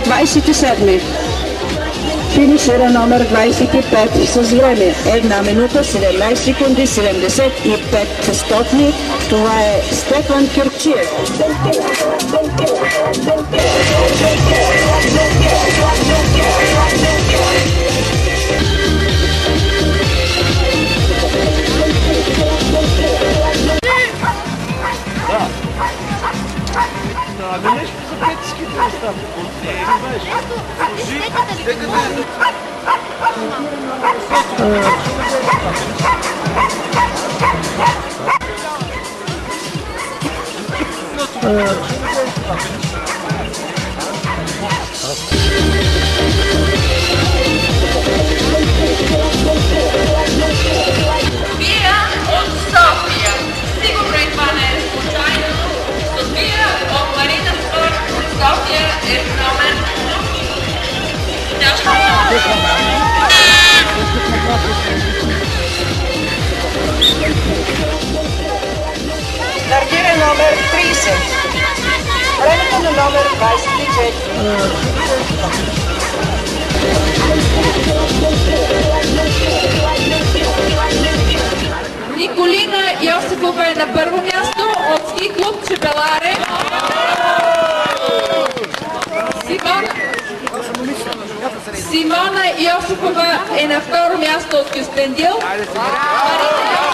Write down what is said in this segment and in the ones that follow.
27. Финишира номер 25 с време 1 минута 17 секунди 75 стотни. Това е Стефан Кюрчиев. Нещо за петските неща. София от София. Сигурно и това не е случайно. София от Марина Спорт София е номер. Стартира номер 30. Времето на номер 24. Николина Йосифова е на първо място от ски клуб Чепеларе. Симона Йосифова е на второ място от Кюстендил. Марина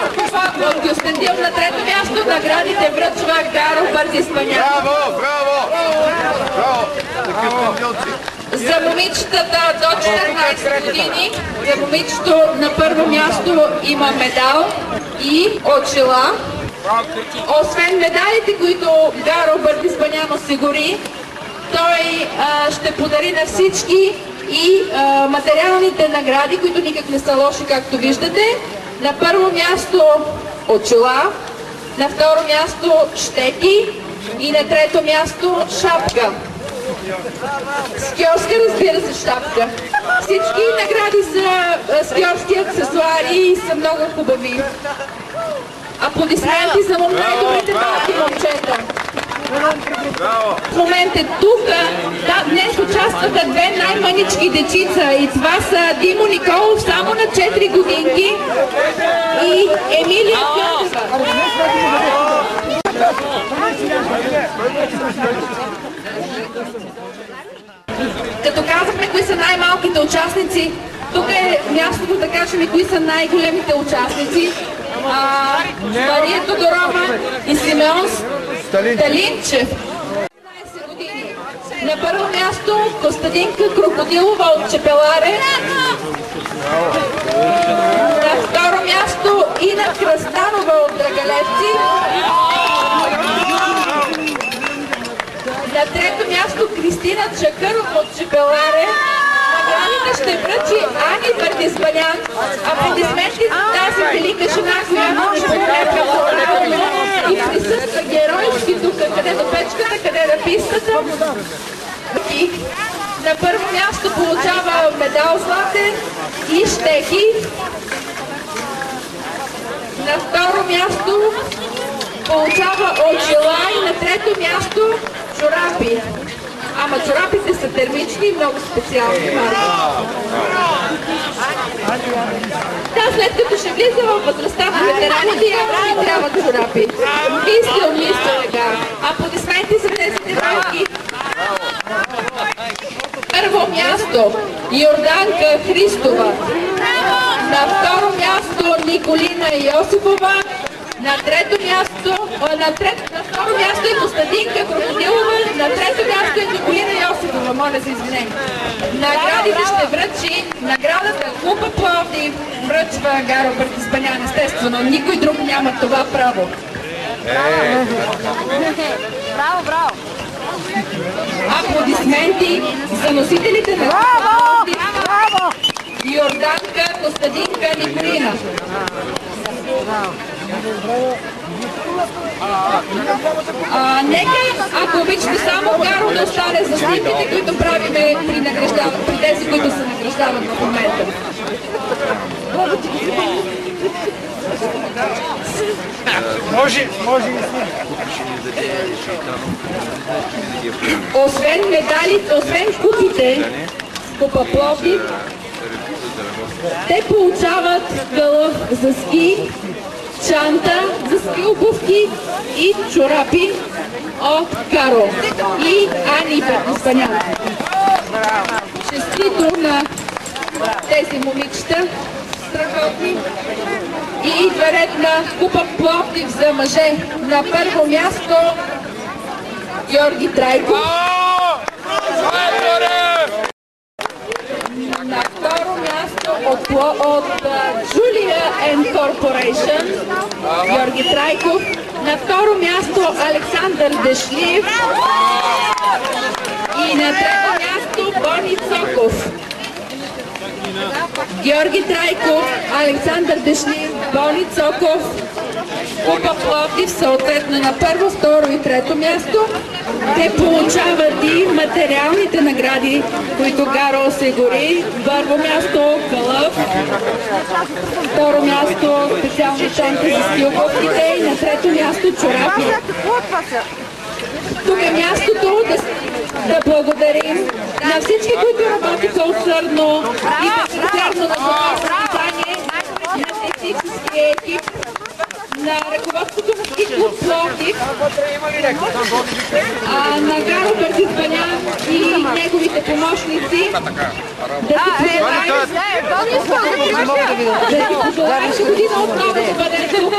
Йосифова от Кюстендил на трето място. Наградите връчва Гаро Бърдиспанян. Браво, браво! Браво! За момичетата до 14 години, за момичето на първо място има медал и очила. Освен медалите, които Гаро Бърдиспанян осигури, той ще подари на всички и материалните награди, които никак не са лоши, както виждате. На първо място очила, на второ място щеки и на трето място шапка. Скиорска, разбира се, шапка. Всички награди са скиорски аксесуари и са много хубави. Аплодисменти за най-добрите малки момчета. В момента тук днес участваха две най-мънички дечица и това са Димо Николов само на 4 годинки и Емилия Кьотева. Като казахме кои са най-малките участници, тук е мястото да кажем и кои са най-големите участници. Мария Тодорова и Симеон Талинчев. 15 години. На първо място Костадинка Крокодилова от Чепеларе. На второ място Ина Кръстанова от Драгалевци. На трето място Кристина Чакърова от Чепеларе. Наградите ще връчи Ани Бърдиспанян. Аплодисменти за тази велика жена, която ще подкрепя правилно и присъства геройски тук, къде до печката, къде на пистата. И на първо място получава медал златен и щеки. На второ място получава очила и на трето място чорапи. Ама чорапите са термични и много специални марки. Да, след като ще влиза във възрастта на ветераните, явно ни трябват чорапи. Мисля, така. Аплодисменти за тези малки. Първо място Йорданка Христова. На второ място Николина Йосифова. На второ място е Костадинка Крокодилова, на трето място е Николина Йосифова, моля за извинение. Наградите ще връчи, наградата Клуба Пловдив връчва Гаро Бърдиспанян, естествено, никой друг няма това право. Браво, браво! Аплодисменти за носителите на Клуба Пловдив, Йорданка, Костадинка, Николина. Нека, ако обичате, само Гаро да остане за снимките, които правиме при тези, които се награждават в момента. Може и снимка. Освен медалите, освен купите, Купа Пловдив, те получават гълъб за ски, чанта за ски обувки и чорапи от Каро и Ани Испанян. Честито на тези момичета, страхотни. И идва ред на Купа Пловдив за мъже. На първо място Георги Трайков. На второ място от Julia and Corporation Георги Трайков. На второ място Александър Дешлиев. И на трето място Бони Цоков. Георги Трайков, Александър Дешлиев, Бони Цоков, Купа Пловдив, съответно на първо, второ и трето място. Те получават и материалните награди, които Гаро осигури. Първо място гълъб, второ място специални чанти за ски обувките и на трето място чорапи. Тук е мястото да благодарим на всички, които работиха усърдно и безрезервно на това състезание, на техническия екип, на ръководството на ски клуб Пловдив, на Гаро Бързизванян и неговите помощници. Да си пожелаем година отново да бъдем тук.